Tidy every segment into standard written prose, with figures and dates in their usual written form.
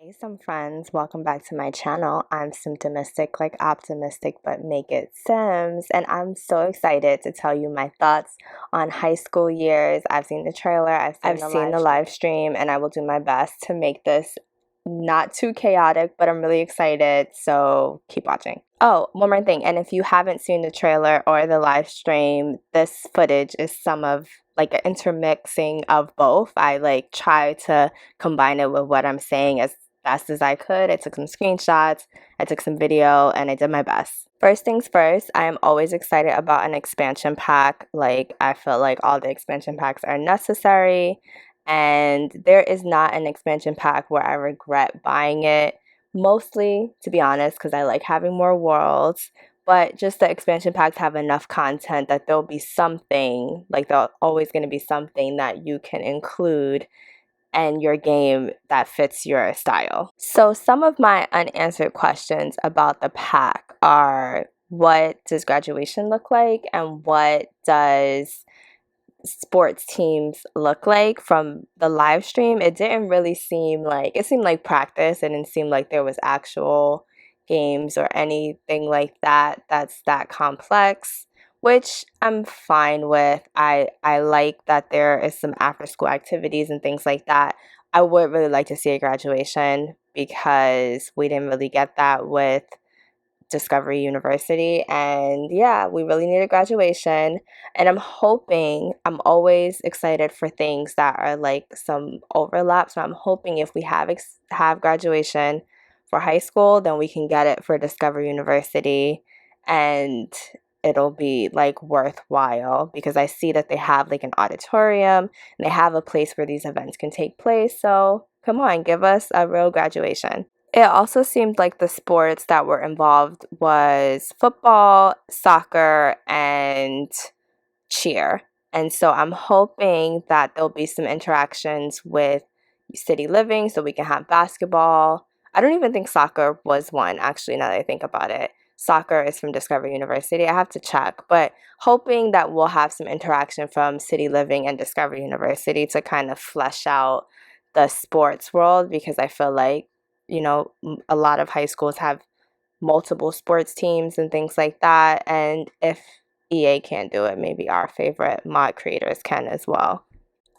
Hey, some friends, welcome back to my channel. I'm symptomistic, like optimistic, but make it Sims, and I'm so excited to tell you my thoughts on high school years. I've seen the trailer, I've seen the live stream, and I will do my best to make this not too chaotic, but I'm really excited, so keep watching. Oh, one more thing, and if you haven't seen the trailer or the live stream, this footage is some of like an intermixing of both. I like try to combine it with what I'm saying as best as I could. I took some screenshots, I took some video, and I did my best. First things first, I am always excited about an expansion pack. Like, I feel like all the expansion packs are necessary, and there is not an expansion pack where I regret buying it. Mostly, to be honest, because I like having more worlds, but just the expansion packs have enough content that there'll be something, like there's always going to be something that you can include and your game that fits your style. So some of my unanswered questions about the pack are, what does graduation look like, and what does sports teams look like? From the live stream, it didn't really seem like, it seemed like practice. It didn't seem like there was actual games or anything like that that's that complex, which I'm fine with. I like that there is some after school activities and things like that. I would really like to see a graduation because we didn't really get that with Discovery University, and yeah, we really need a graduation. And I'm always excited for things that are like some overlap, so I'm hoping if we have graduation for high school, then we can get it for Discovery University, and it'll be like worthwhile because I see that they have like an auditorium and they have a place where these events can take place. So come on, give us a real graduation. It also seemed like the sports that were involved was football, soccer, and cheer. And so I'm hoping that there'll be some interactions with City Living so we can have basketball. I don't even think soccer was one, actually, now that I think about it. Soccer is from Discovery University. I have to check, but hoping that we'll have some interaction from City Living and Discovery University to kind of flesh out the sports world, because I feel like, a lot of high schools have multiple sports teams and things like that. And if EA can't do it, maybe our favorite mod creators can as well.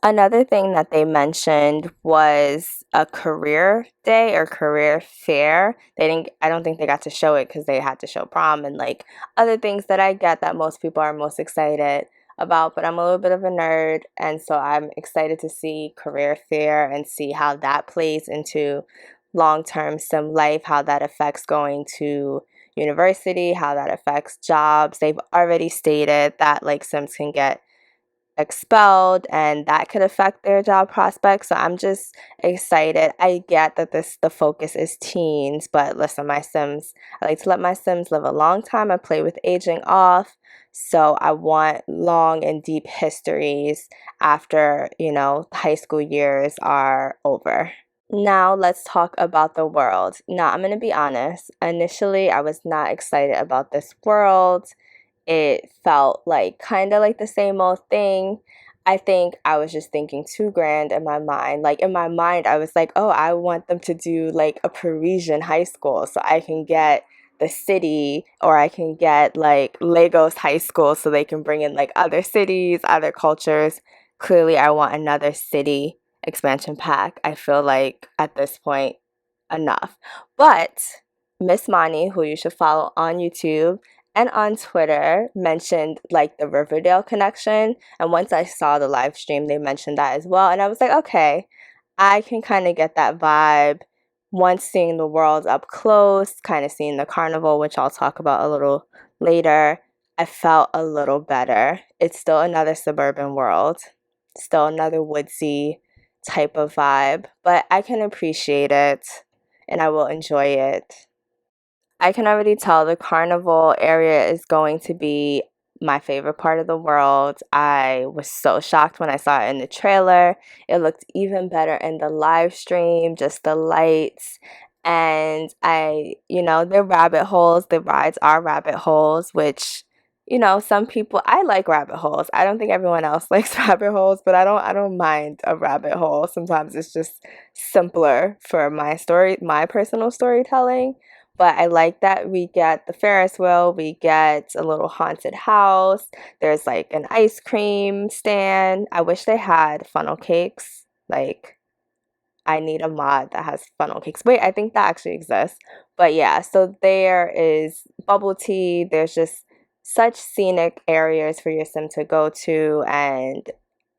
Another thing that they mentioned was a career day or career fair. I don't think they got to show it because they had to show prom and like other things that I get that most people are most excited about, but I'm a little bit of a nerd, and so I'm excited to see career fair and see how that plays into long-term sim life, how that affects going to university, how that affects jobs. They've already stated that like sims can get expelled and that could affect their job prospects. So I'm just excited. I get that the focus is teens, but listen, I like to let my sims live a long time. I play with aging off, so I want long and deep histories after, high school years are over. Now let's talk about the world. Now, I'm going to be honest. Initially, I was not excited about this world. It felt like kind of like the same old thing. I think I was just thinking too grand in my mind. Like in my mind, I was like, oh, I want them to do like a Parisian high school so I can get the city, or I can get like Lagos high school so they can bring in like other cities, other cultures. Clearly, I want another city expansion pack. I feel like at this point, enough. But Miss Mani, who you should follow on YouTube and on Twitter, mentioned like the Riverdale connection. And once I saw the live stream, they mentioned that as well. And I was like, okay, I can kind of get that vibe. Once seeing the world up close, kind of seeing the carnival, which I'll talk about a little later, I felt a little better. It's still another suburban world, still another woodsy type of vibe, but I can appreciate it and I will enjoy it. I can already tell the carnival area is going to be my favorite part of the world. I was so shocked when I saw it in the trailer. It looked even better in the live stream, just the lights. And the rabbit holes, the rides are rabbit holes, which, some people, I like rabbit holes. I don't think everyone else likes rabbit holes, but I don't mind a rabbit hole. Sometimes it's just simpler for my personal storytelling. But I like that we get the Ferris wheel, we get a little haunted house. There's like an ice cream stand. I wish they had funnel cakes. Like, I need a mod that has funnel cakes. Wait, I think that actually exists. But yeah, so there is bubble tea. There's just such scenic areas for your sim to go to, and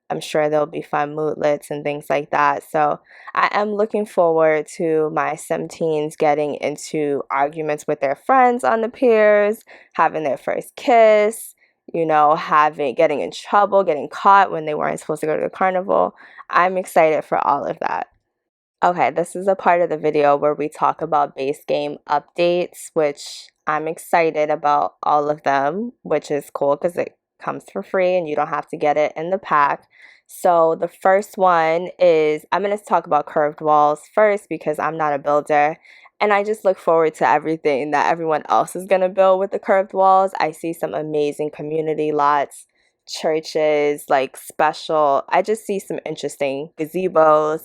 I'm sure there'll be fun moodlets and things like that. So I am looking forward to my sim teens getting into arguments with their friends on the piers, having their first kiss, getting in trouble, getting caught when they weren't supposed to go to the carnival. I'm excited for all of that. Okay, this is a part of the video where we talk about base game updates, which I'm excited about all of them, which is cool because it comes for free and you don't have to get it in the pack. So the first one is, I'm going to talk about curved walls first because I'm not a builder, and I just look forward to everything that everyone else is going to build with the curved walls. I see some amazing community lots, churches, like special. I just see some interesting gazebos,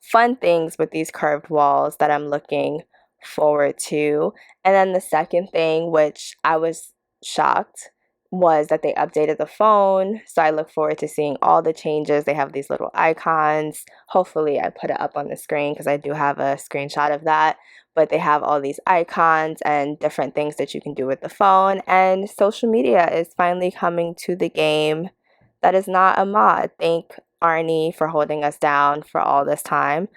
fun things with these curved walls that I'm looking forward to. And then the second thing, which I was shocked, was that they updated the phone. So I look forward to seeing all the changes. They have these little icons. Hopefully I put it up on the screen because I do have a screenshot of that. But they have all these icons and different things that you can do with the phone. And social media is finally coming to the game that is not a mod. Thank Arnie for holding us down for all this time,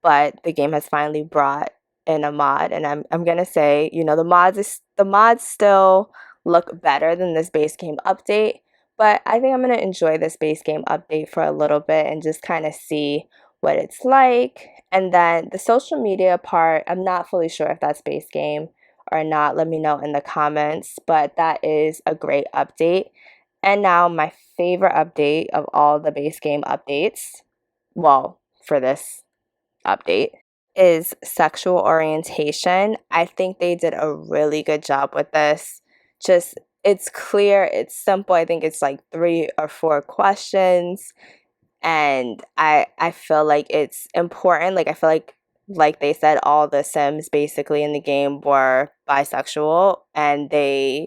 but the game has finally brought in a mod, and I'm gonna say, the mods still look better than this base game update, but I think I'm gonna enjoy this base game update for a little bit and just kind of see what it's like. And then the social media part, I'm not fully sure if that's base game or not. Let me know in the comments, but that is a great update. And now my favorite update of all the base game updates, well, for this update, is sexual orientation. I think they did a really good job with this. Just, it's clear, it's simple. I think it's like 3 or 4 questions, and I feel like it's important. Like, I feel like they said, all the sims basically in the game were bisexual and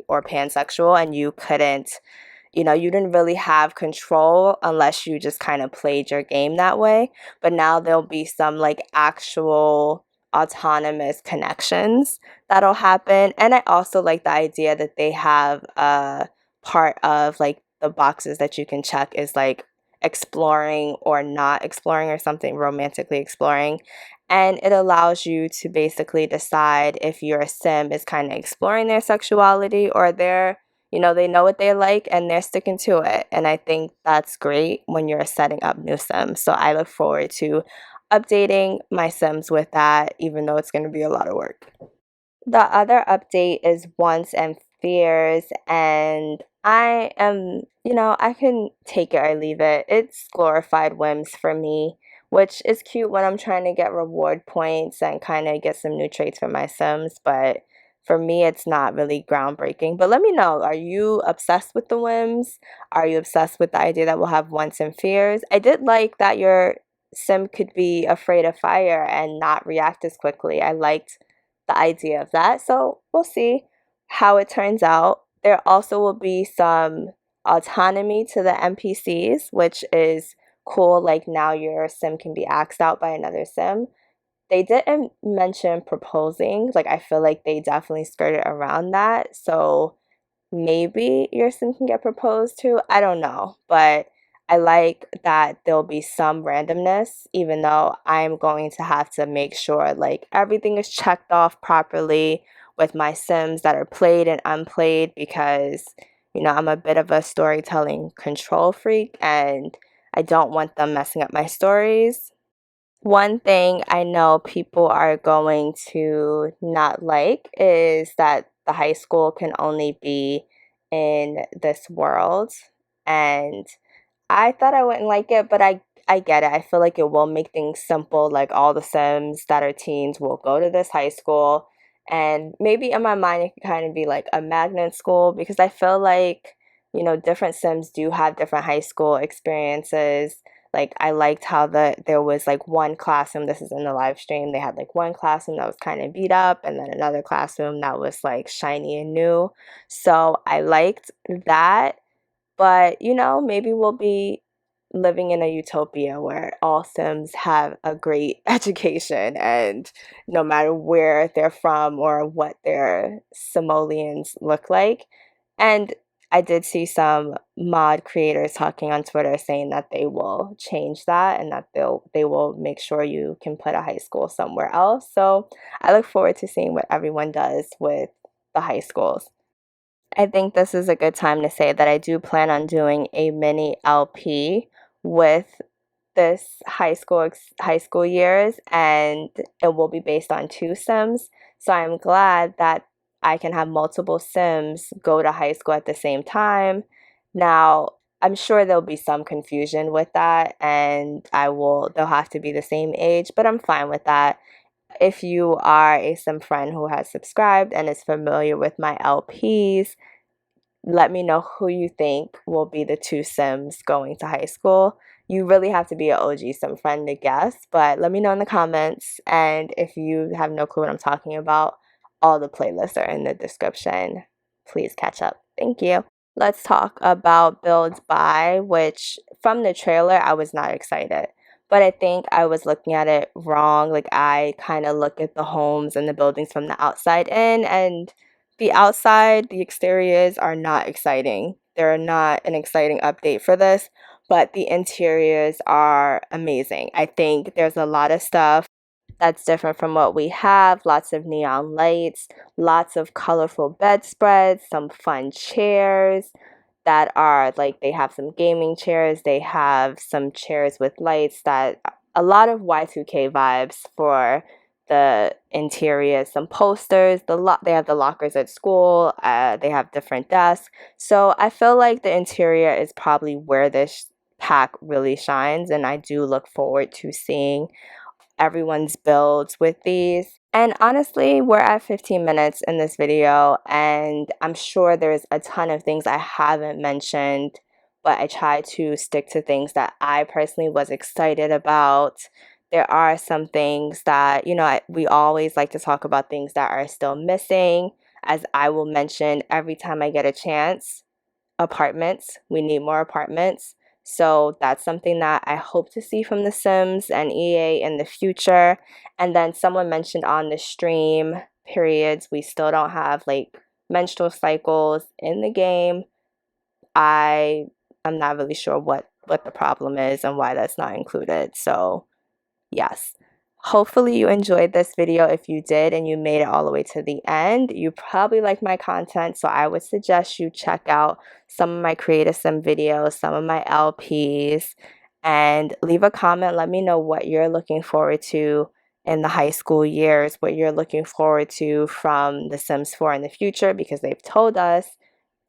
or pansexual, and you didn't really have control unless you just kind of played your game that way. But now there'll be some like actual autonomous connections that'll happen. And I also like the idea that they have a part of like the boxes that you can check is like exploring or not exploring, or something romantically exploring. And it allows you to basically decide if your sim is kind of exploring their sexuality, or they know what they like and they're sticking to it. And I think that's great when you're setting up new sims. So I look forward to updating my sims with that, even though it's going to be a lot of work. The other update is wants and fears, and I can take it or leave it. It's glorified whims for me, which is cute when I'm trying to get reward points and kind of get some new traits for my sims, but for me, it's not really groundbreaking. But let me know, are you obsessed with the whims? Are you obsessed with the idea that we'll have wants and fears? I did like that your sim could be afraid of fire and not react as quickly. I liked the idea of that. So we'll see how it turns out. There also will be some autonomy to the NPCs, which is cool. Like, now your sim can be axed out by another sim. They didn't mention proposing. Like, I feel like they definitely skirted around that. So maybe your sim can get proposed to. I don't know. But I like that there'll be some randomness, even though I'm going to have to make sure like everything is checked off properly with my sims that are played and unplayed, because I'm a bit of a storytelling control freak and I don't want them messing up my stories. One thing I know people are going to not like is that the high school can only be in this world. And I thought I wouldn't like it, but I get it. I feel like it will make things simple. Like, all the Sims that are teens will go to this high school, And maybe in my mind, it could kind of be like a magnet school because I feel like, different Sims do have different high school experiences. Like I liked how there was like one classroom, this is in the live stream, they had like one classroom that was kind of beat up and then another classroom that was like shiny and new. So I liked that. But, maybe we'll be living in a utopia where all Sims have a great education and no matter where they're from or what their simoleons look like. And I did see some mod creators talking on Twitter saying that they will change that and that they will make sure you can put a high school somewhere else. So I look forward to seeing what everyone does with the high schools. I think this is a good time to say that I do plan on doing a mini LP with this high school years, and it will be based on two Sims. So I'm glad that I can have multiple Sims go to high school at the same time. Now, I'm sure there'll be some confusion with that, and they'll have to be the same age, but I'm fine with that. If you are a Sim friend who has subscribed and is familiar with my LPs, let me know who you think will be the two Sims going to high school. You really have to be an OG Sim friend to guess, but let me know in the comments. And if you have no clue what I'm talking about, all the playlists are in the description. Please catch up. Thank you. Let's talk about Build Buy, which from the trailer, I was not excited. But I think I was looking at it wrong. Like I kind of look at the homes and the buildings from the outside in, and the outside, the exteriors are not exciting. They're not an exciting update for this, but the interiors are amazing. I think there's a lot of stuff that's different from what we have. Lots of neon lights, lots of colorful bedspreads, some fun chairs that are like they have some gaming chairs, they have some chairs with lights that a lot of Y2K vibes for the interior, some posters, they have the lockers at school, they have different desks. So I feel like the interior is probably where this pack really shines, and I do look forward to seeing everyone's builds with these. And honestly, we're at 15 minutes in this video, and I'm sure there's a ton of things I haven't mentioned, but I try to stick to things that I personally was excited about. There are some things that, we always like to talk about things that are still missing, as I will mention every time I get a chance. Apartments. We need more apartments. So that's something that I hope to see from The Sims and EA in the future. And then someone mentioned on the stream, periods. We still don't have like menstrual cycles in the game. I'm not really sure what the problem is and why that's not included. So yes. Hopefully you enjoyed this video. If you did and you made it all the way to the end, you probably like my content, so I would suggest you check out some of my Creative Sim videos, some of my LPs, and leave a comment. Let me know what you're looking forward to in the high school years, what you're looking forward to from The Sims 4 in the future, because they've told us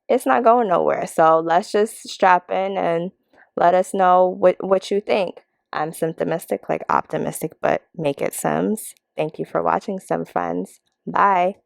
it's not going nowhere. So let's just strap in and let us know what you think. I'm Symptomistic, like optimistic, but make it Sims. Thank you for watching, Sim friends. Bye.